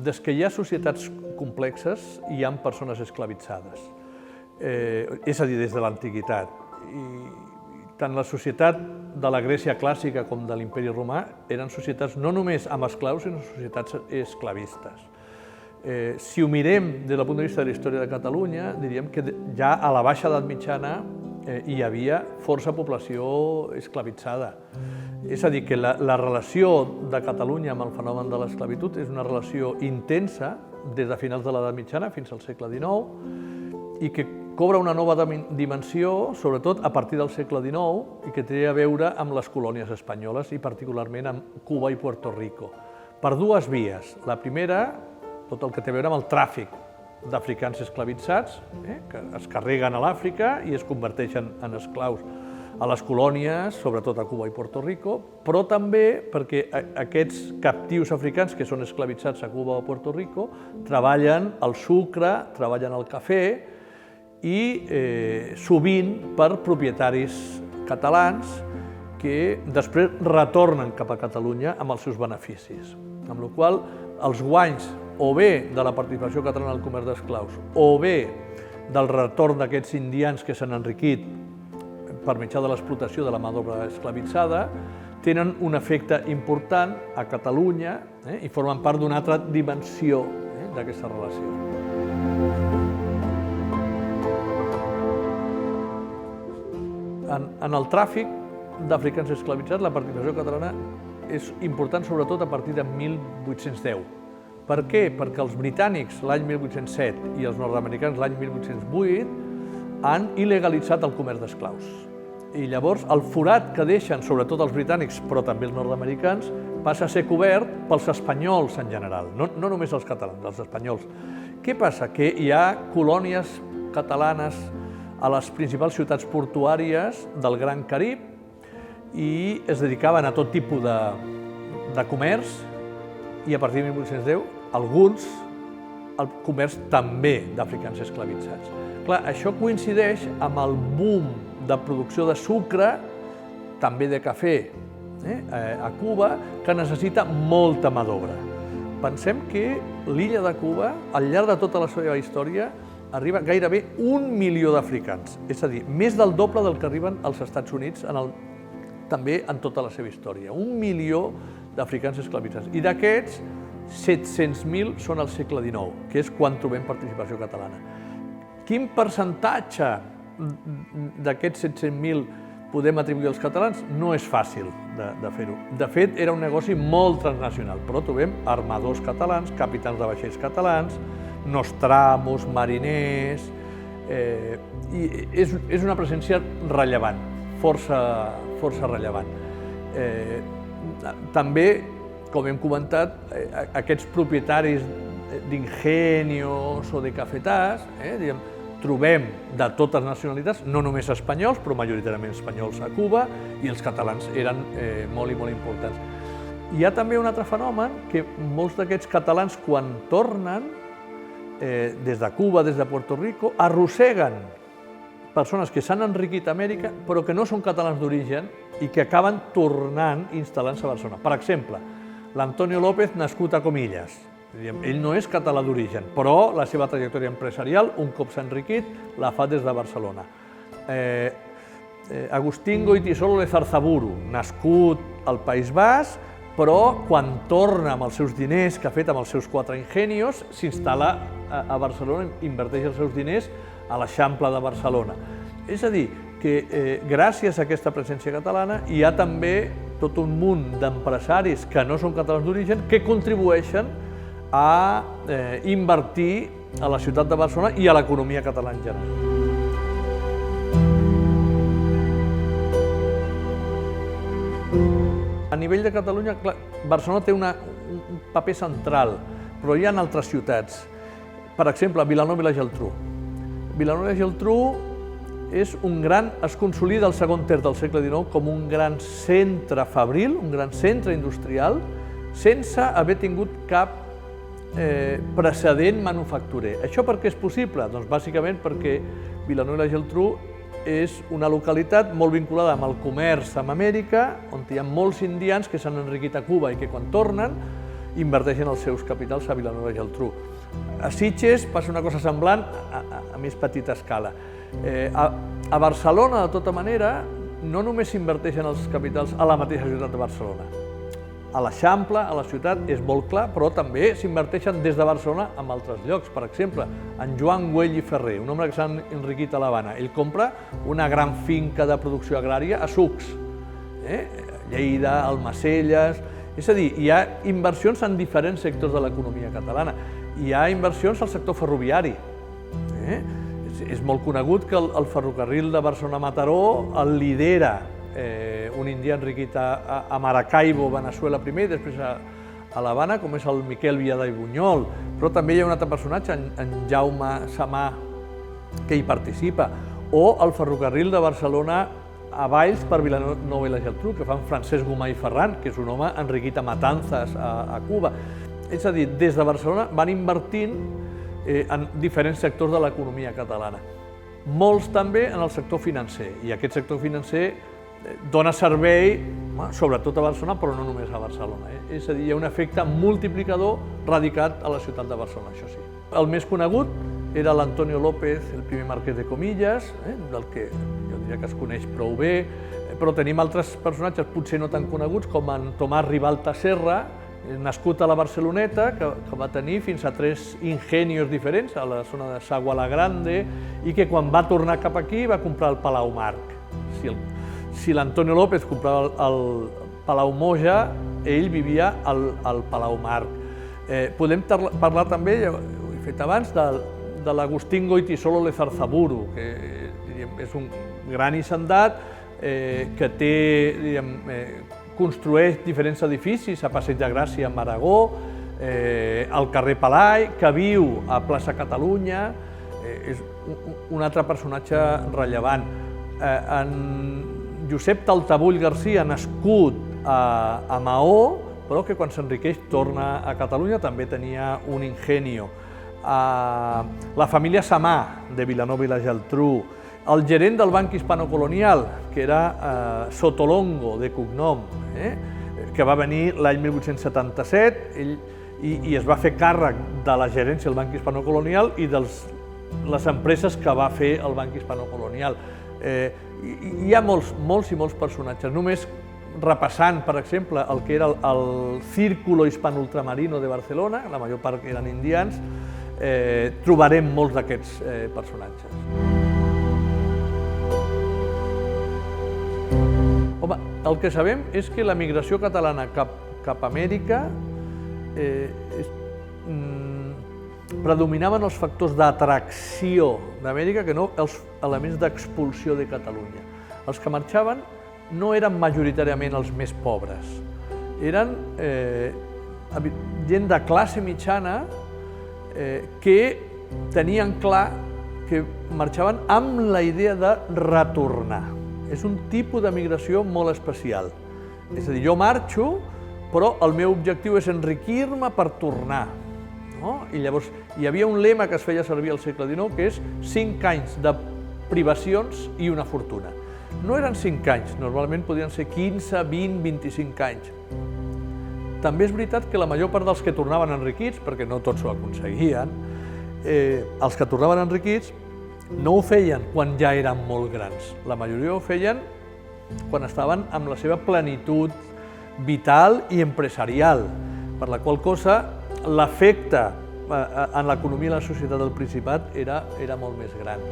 des que hi ha societats complexes, hi ha persones esclavitzades. És a dir, des de l'antiguitat. Tant la societat de la Grècia clàssica com de l'Imperi Romà eren societats no només amb esclaus, sinó societats esclavistes. Si ho mirem des del punt de vista de la història de Catalunya, diríem que ja a la baixa edat mitjana hi havia força població esclavitzada. És a dir, que la relació de Catalunya amb el fenomen de l'esclavitud és una relació intensa des de finals de l'edat mitjana fins al segle XIX i que cobra una nova dimensió, sobretot a partir del segle XIX, i que té a veure amb les colònies espanyoles i particularment amb Cuba i Puerto Rico. Per dues vies. La primera, tot el que té a veure amb el tràfic d'africans esclavitzats, que es carreguen a l'Àfrica i es converteixen en esclaus a les colònies, sobretot a Cuba i Puerto Rico, però també perquè aquests captius africans que són esclavitzats a Cuba o Puerto Rico treballen el sucre, treballen el cafè i sovint per propietaris catalans que després retornen cap a Catalunya amb els seus beneficis. Amb la qual cosa, els guanys o bé de la participació catalana al comerç d'esclaus o bé del retorn d'aquests indians que s'han enriquit per mitjà de l'explotació de la mà d'obra esclavitzada tenen un efecte important a Catalunya i formen part d'una altra dimensió d'aquesta relació. En el tràfic d'africans esclavitzats, la participació catalana és important sobretot a partir de 1810. Per què? Perquè els britànics l'any 1807 i els nord-americans l'any 1808 han il·legalitzat el comerç d'esclaus. I llavors el forat que deixen, sobretot els britànics, però també els nord-americans, passa a ser cobert pels espanyols en general, no només els catalans, els espanyols. Què passa? Que hi ha colònies catalanes a les principals ciutats portuàries del Gran Carib i es dedicaven a tot tipus de comerç i a partir de 1810 alguns al comerç també d'africans esclavitzats. Clar, això coincideix amb el boom de producció de sucre, també de cafè, a Cuba, que necessita molta mà d'obra. Pensem que l'illa de Cuba, al llarg de tota la seva història, arriba gairebé 1 milió d'africans, és a dir, més del doble del que arriben als Estats Units també en tota la seva història. 1 milió d'africans esclavitzats. I d'aquests, 700.000 són al segle XIX, que és quan trobem participació catalana. Quin percentatge d'aquests 700.000 podem atribuir als catalans? No és fàcil de fer-ho. De fet, era un negoci molt transnacional, però trobem armadors catalans, capitans de vaixells catalans, nostramos, mariners, i és una presència rellevant, força rellevant. També, com hem comentat, aquests propietaris d'ingenios o de cafetars, trobem de totes nacionalitats, no només espanyols, però majoritàriament espanyols a Cuba, i els catalans eren molt i molt importants. Hi ha també un altre fenomen que molts d'aquests catalans, quan tornen, des de Cuba, des de Puerto Rico, arrosseguen persones que s'han enriquit a Amèrica però que no són catalans d'origen i que acaben tornant i instal·lant-se a Barcelona. Per exemple, l'Antonio López, nascut a Comillas. Ell no és català d'origen, però la seva trajectòria empresarial, un cop s'ha enriquit, la fa des de Barcelona. Agustín Goytisolo de Zarzaburu, nascut al País Basc, però quan torna amb els seus diners que ha fet amb els seus 4 ingenios, s'instal·la a Barcelona, inverteix els seus diners a l'Eixample de Barcelona. És a dir, que gràcies a aquesta presència catalana hi ha també tot un munt d'empresaris que no són catalans d'origen que contribueixen a invertir a la ciutat de Barcelona i a l'economia catalana en general. A nivell de Catalunya, Barcelona té un paper central, però hi ha altres ciutats. Per exemple, Vilanova i la Geltrú. Vilanova i la Geltrú es consolida al segon terç del segle XIX com un gran centre fabril, un gran centre industrial, sense haver tingut cap precedent manufacturer. Això per què és possible? Doncs bàsicament perquè Vilanova i la Geltrú és una localitat molt vinculada amb el comerç amb Amèrica, on hi ha molts indians que s'han enriquit a Cuba i que quan tornen inverteixen els seus capitals a Vilanova i Geltrú. A Sitges passa una cosa semblant a més petita escala. A Barcelona, de tota manera, no només s'inverteixen els capitals a la mateixa ciutat de Barcelona. A l'Eixample, a la ciutat, és molt clar, però també s'inverteixen des de Barcelona en altres llocs. Per exemple, en Joan Güell i Ferrer, un home que s'ha enriquit a l'Havana, ell compra una gran finca de producció agrària a Sucs, Lleida, Almacelles. És a dir, hi ha inversions en diferents sectors de l'economia catalana. Hi ha inversions al sector ferroviari. És molt conegut que el ferrocarril de Barcelona-Mataró el lidera un indià enriquit a Maracaibo, Veneçuela primer, i després a l'Havana, com és el Miquel Viada i Bunyol. Però també hi ha un altre personatge, en Jaume Samà, que hi participa. O el ferrocarril de Barcelona a Valls per Vilanova i la Geltrú, que fan Francesc Gomà i Ferran, que és un home enriquit a Matanzas, a Cuba. És a dir, des de Barcelona van invertint en diferents sectors de l'economia catalana. Molts també en el sector financer, i aquest sector financer dona servei, sobretot a Barcelona, però no només a Barcelona. És a dir, hi ha un efecte multiplicador radicat a la ciutat de Barcelona, això sí. El més conegut era l'Antonio López, el primer marquès de Comillas, del que jo diria que es coneix prou bé, però tenim altres personatges potser no tan coneguts, com en Tomàs Ribalta Serra, nascut a la Barceloneta, que va tenir fins a 3 ingenios diferents a la zona de Sagua la Grande, i que quan va tornar cap aquí va comprar el Palau Marc. Si l'Antonio López comprava el Palau Moja, ell vivia al Palau Marc. Podem parlar també, ja ho he fet abans, de l'Agustín Goytisolo Lezarzaburu, que és un gran hisendat que construeix diferents edificis a Passeig de Gràcia, a Aragó, al carrer Palai, que viu a plaça Catalunya, és un altre personatge rellevant. En Josep Taltabull Garcia, nascut a Maó, però que quan s'enriqueix torna a Catalunya, també tenia un ingenio. La família Samà, de Vilanova i la Geltrú, el gerent del Banc Hispano-Colonial, que era Sotolongo, de cognom, que va venir l'any 1877 i es va fer càrrec de la gerència del Banc Hispano-Colonial i de les empreses que va fer el Banc Hispano-Colonial. Hi ha molts i molts personatges. Només repassant, per exemple, el que era el Círculo Hispano-Ultramarino de Barcelona, la major part eren indians, trobarem molts d'aquests personatges. Home, el que sabem és que la migració catalana cap a Amèrica predominaven els factors d'atracció d'Amèrica que no els elements d'expulsió de Catalunya. Els que marxaven no eren majoritàriament els més pobres, eren gent de classe mitjana que tenien clar que marxaven amb la idea de retornar. És un tipus de migració molt especial. És a dir, jo marxo, però el meu objectiu és enriquir-me per tornar. I llavors hi havia un lema que es feia servir al segle XIX, que és 5 anys de privacions i una fortuna. No eren 5 anys, normalment podien ser 15, 20, 25 anys. També és veritat que la major part dels que tornaven enriquits, perquè no tots ho aconseguien, els que tornaven enriquits no ho feien quan ja eren molt grans. La majoria ho feien quan estaven amb la seva plenitud vital i empresarial, per la qual cosa l'efecte en l'economia i la societat del Principat era molt més gran.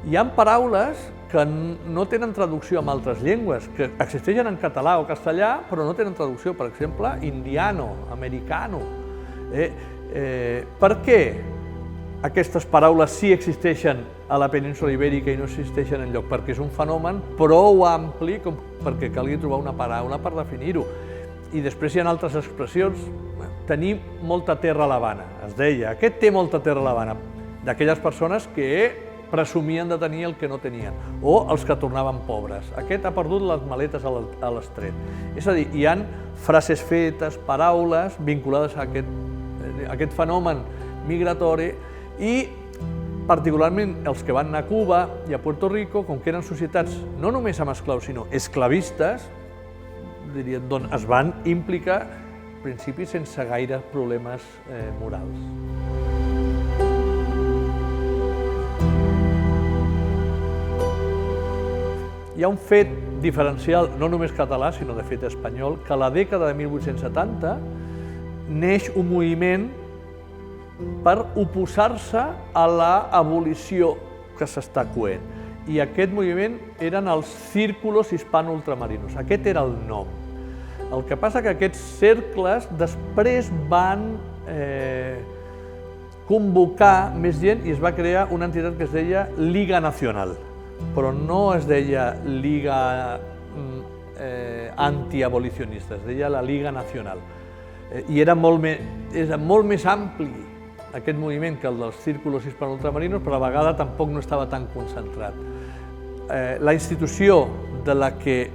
Hi ha paraules que no tenen traducció en altres llengües, que existeixen en català o castellà, però no tenen traducció. Per exemple, indiano, americano. Per què aquestes paraules sí existeixen a la península Ibèrica i no existeixen enlloc? Perquè és un fenomen prou ampli com perquè calgui trobar una paraula per definir-ho. I després hi ha altres expressions. Tenir molta terra a l'Havana. Es deia, aquest té molta terra a l'Havana, d'aquelles persones que presumien de tenir el que no tenien, o els que tornaven pobres. Aquest ha perdut les maletes a l'estret. És a dir, hi ha frases fetes, paraules vinculades a aquest fenomen migratori, i particularment els que van anar a Cuba i a Puerto Rico, com que eren societats no només amb esclaus, sinó esclavistes, diríem, doncs es van implicar en principi sense gaire problemes morals. Hi ha un fet diferencial, no només català, sinó de fet espanyol, que a la dècada de 1870 neix un moviment per oposar-se a l'abolició que s'està coent. I aquest moviment eren els Círculos Hispano-Ultramarinos. Aquest era el nom. El que passa que aquests cercles després van convocar més gent i es va crear una entitat que es deia Liga Nacional, però no es deia Liga Antiabolicionista, es deia la Liga Nacional. I era molt més ampli aquest moviment que el dels Círculos Hispano-Ultramarinos, però a la vegada tampoc no estava tan concentrat. La institució de la que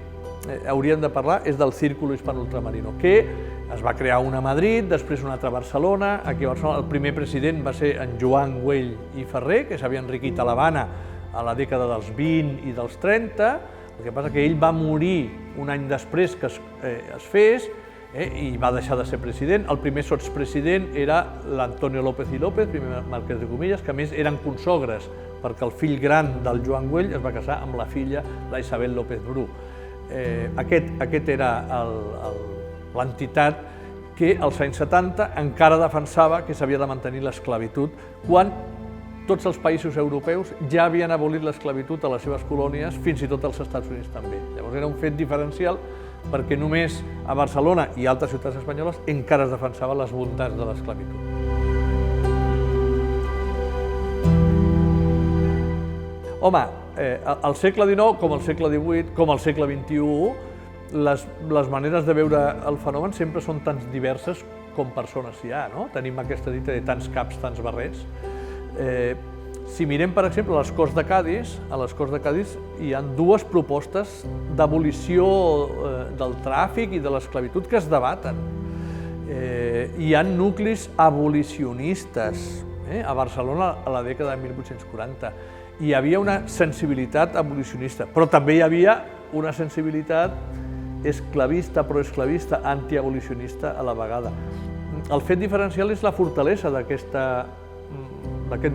hauríem de parlar és del Círculo Hispano-Ultramarino, que es va crear una a Madrid, després una altra a Barcelona. Aquí a Barcelona el primer president va ser en Joan Güell i Ferrer, que s'havia enriquit a l'Havana a la dècada dels 20 i dels 30. El que passa que ell va morir un any després que es fes, i va deixar de ser president. El primer sotspresident era l'Antonio López y López, primer marquès de Comillas, que a més eren consogres, perquè el fill gran del Joan Güell es va casar amb la filla, la Isabel López Bru. Aquest era l'entitat que als anys 70 encara defensava que s'havia de mantenir l'esclavitud, quan tots els països europeus ja havien abolit l'esclavitud a les seves colònies, fins i tot als Estats Units també. Llavors era un fet diferencial, perquè només a Barcelona i altres ciutats espanyoles encara es defensava les bondats de l'esclavitud. Home, al segle XIX, com al segle XVIII, com al segle XXI, les maneres de veure el fenomen sempre són tan diverses com persones hi ha, no? Tenim aquesta dita de tants caps, tants barrets. Si mirem, per exemple, a les Corts de Cadis hi ha dues propostes d'abolició del tràfic i de l'esclavitud que es debaten. Hi ha nuclis abolicionistes. A Barcelona, a la dècada de 1840, hi havia una sensibilitat abolicionista, però també hi havia una sensibilitat esclavista, proesclavista, antiabolicionista a la vegada. El fet diferencial és la fortalesa d'aquest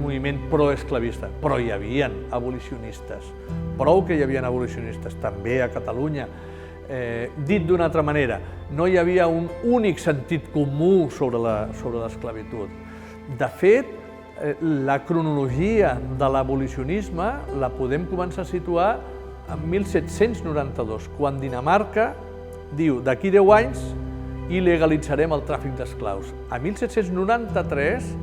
moviment proesclavista, però hi havia abolicionistes, prou que hi havia abolicionistes, també a Catalunya. Dit d'una altra manera, no hi havia un únic sentit comú sobre l'esclavitud. De fet, la cronologia de l'abolicionisme la podem començar a situar en 1792, quan Dinamarca diu d'aquí 10 anys il·legalitzarem el tràfic d'esclaus. A 1793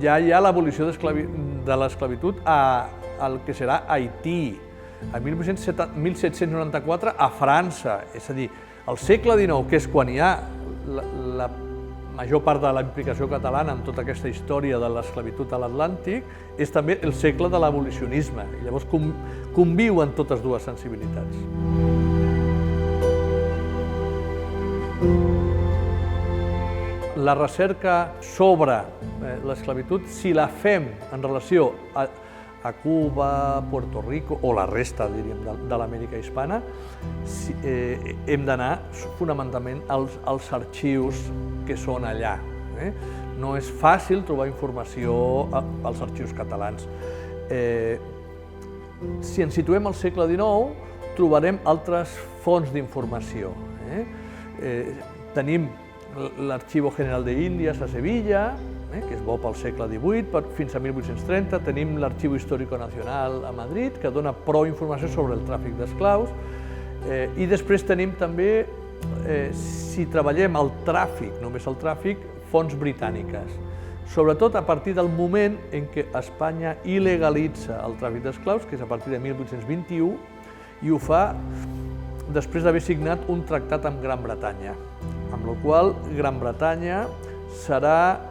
ja hi ha l'abolició de l'esclavitud al que serà Haití. A 1794 a França, és a dir, al segle XIX, que és quan hi ha la major part de la implicació catalana en tota aquesta història de l'esclavitud a l'Atlàntic, és també el segle de l'abolicionisme. I llavors conviuen totes dues sensibilitats. La recerca sobre l'esclavitud, si la fem en relació a Cuba, Puerto Rico o la resta, diríem, de l'Amèrica hispana, hem d'anar fonamentalment als arxius que són allà. No és fàcil trobar informació als arxius catalans. Si ens situem al segle XIX, trobarem altres fonts d'informació. Tenim l'Archivo General de Indias a Sevilla, que és bo pel segle XVIII, fins a 1830. Tenim l'Archivo Histórico Nacional a Madrid, que dona prou informació sobre el tràfic d'esclaus. I després tenim també, si treballem el tràfic, només el tràfic, fonts britàniques. Sobretot a partir del moment en què Espanya il·legalitza el tràfic d'esclaus, que és a partir de 1821, i ho fa després d'haver signat un tractat amb Gran Bretanya, amb la qual Gran Bretanya serà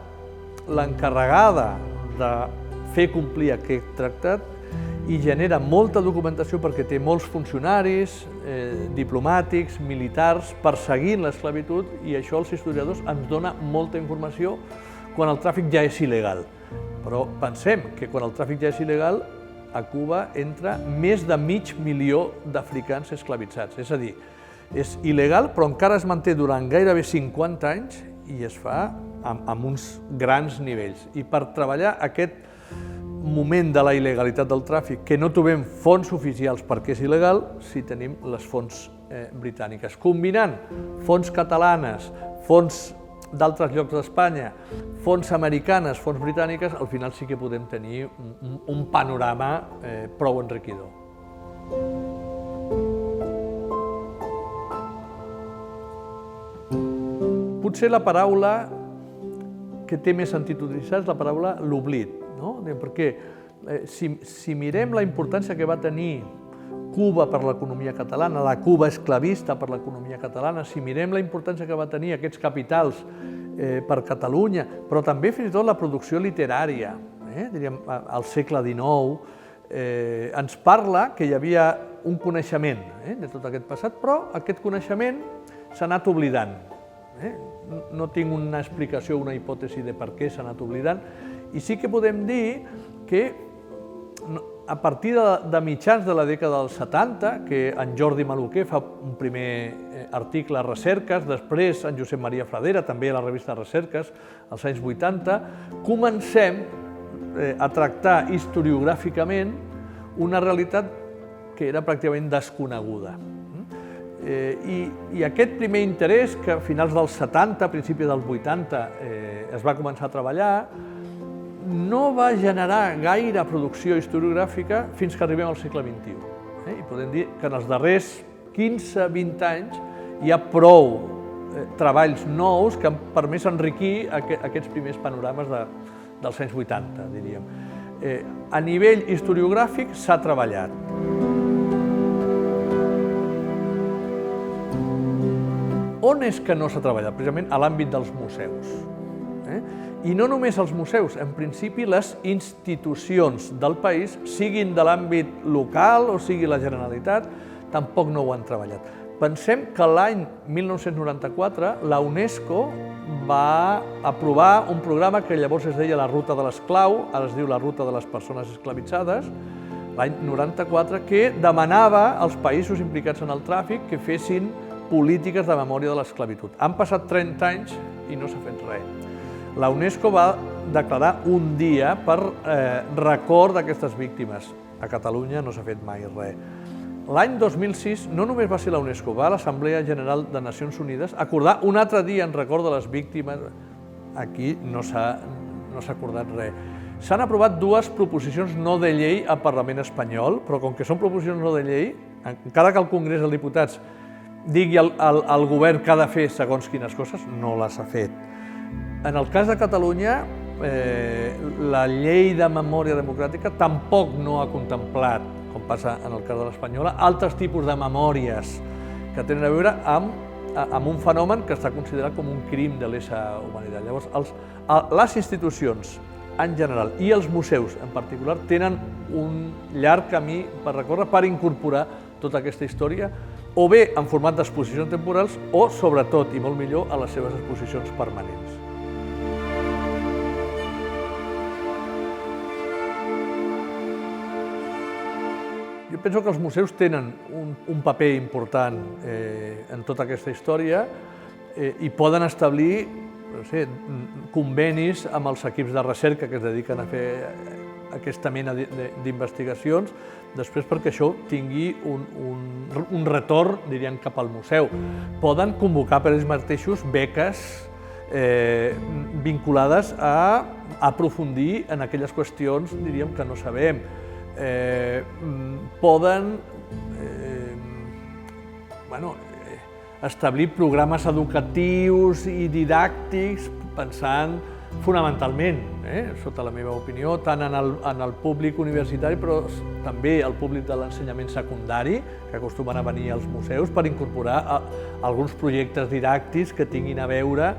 l'encarregada de fer complir aquest tractat i genera molta documentació perquè té molts funcionaris, diplomàtics, militars, perseguint l'esclavitud, i això als historiadors ens dona molta informació quan el tràfic ja és il·legal. Però pensem que quan el tràfic ja és il·legal, a Cuba entra més de 500.000 d'africans esclavitzats. És a dir, és il·legal, però encara es manté durant gairebé 50 anys i es fa amb uns grans nivells. I per treballar aquest moment de la il·legalitat del tràfic, que no trobem fonts oficials perquè és il·legal, si tenim les fonts britàniques. Combinant fonts catalanes, fonts d'altres llocs d'Espanya, fonts americanes, fonts britàniques, al final sí que podem tenir un panorama prou enriquidor. Potser la paraula que té més sentit utilitzar és la paraula l'oblit, no? Perquè si mirem la importància que va tenir Cuba per l'economia catalana, la Cuba esclavista per l'economia catalana, si mirem la importància que va tenir aquests capitals per Catalunya, però també fins i tot la producció literària, diríem, al segle XIX, ens parla que hi havia un coneixement de tot aquest passat, però aquest coneixement s'ha anat oblidant. No tinc una explicació, una hipòtesi de per què s'ha anat oblidant, i sí que podem dir que a partir de mitjans de la dècada dels 70, que en Jordi Maluquer fa un primer article a Recerques, després en Josep Maria Fradera, també a la revista Recerques, als anys 80, comencem a tractar historiogràficament una realitat que era pràcticament desconeguda. I aquest primer interès, que a finals dels 70, a principis dels 80, es va començar a treballar, no va generar gaire producció historiogràfica fins que arribem al segle XXI. I podem dir que en els darrers 15-20 anys hi ha prou treballs nous que han permès enriquir aquests primers panorames dels anys 80, diríem. A nivell historiogràfic s'ha treballat. On és que no s'ha treballat? Precisament a l'àmbit dels museus. I no només els museus, en principi les institucions del país, siguin de l'àmbit local o sigui la Generalitat, tampoc no ho han treballat. Pensem que l'any 1994 la UNESCO va aprovar un programa que llavors es deia la Ruta de l'Esclau, ara es diu la Ruta de les Persones Esclavitzades, l'any 94, que demanava als països implicats en el tràfic que fessin polítiques de memòria de l'esclavitud. Han passat 30 anys i no s'ha fet res. La UNESCO va declarar un dia per record d'aquestes víctimes. A Catalunya no s'ha fet mai res. L'any 2006 no només va ser la UNESCO, va l'Assemblea General de Nacions Unides acordar un altre dia en record de les víctimes. Aquí no s'ha acordat res. S'han aprovat dues proposicions no de llei al Parlament espanyol, però com que són proposicions no de llei, encara que el Congrés dels Diputats digui al govern que ha de fer segons quines coses, no les ha fet. En el cas de Catalunya, la llei de memòria democràtica tampoc no ha contemplat, com passa en el cas de l'espanyola, altres tipus de memòries que tenen a veure amb un fenomen que està considerat com un crim de lesa humanitat. Llavors, les institucions en general i els museus en particular tenen un llarg camí per recórrer per incorporar tota aquesta història, o bé en format d'exposicions temporals o, sobretot, i molt millor, a les seves exposicions permanents. Jo penso que els museus tenen un paper important en tota aquesta història i poden establir convenis amb els equips de recerca que es dediquen a fer aquesta mena d'investigacions, després perquè això tingui un retorn, diríem, cap al museu. Poden convocar per ells mateixos beques vinculades a aprofundir en aquelles qüestions, diríem, que no sabem. Poden establir programes educatius i didàctics pensant fonamentalment, sota la meva opinió, tant en el públic universitari però també el públic de l'ensenyament secundari, que acostumen a venir als museus per incorporar alguns projectes didàctics que tinguin a veure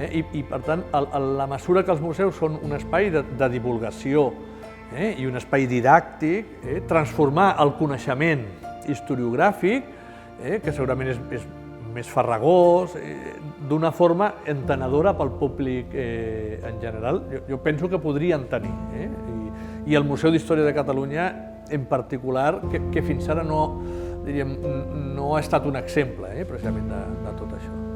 i, per tant, a la mesura que els museus són un espai de divulgació i un espai didàctic, transformar el coneixement historiogràfic, que segurament és més farragós, d'una forma entenedora pel públic en general. Jo penso que podrien tenir. I el Museu d'Història de Catalunya, en particular, que fins ara no ha estat un exemple precisament de tot això.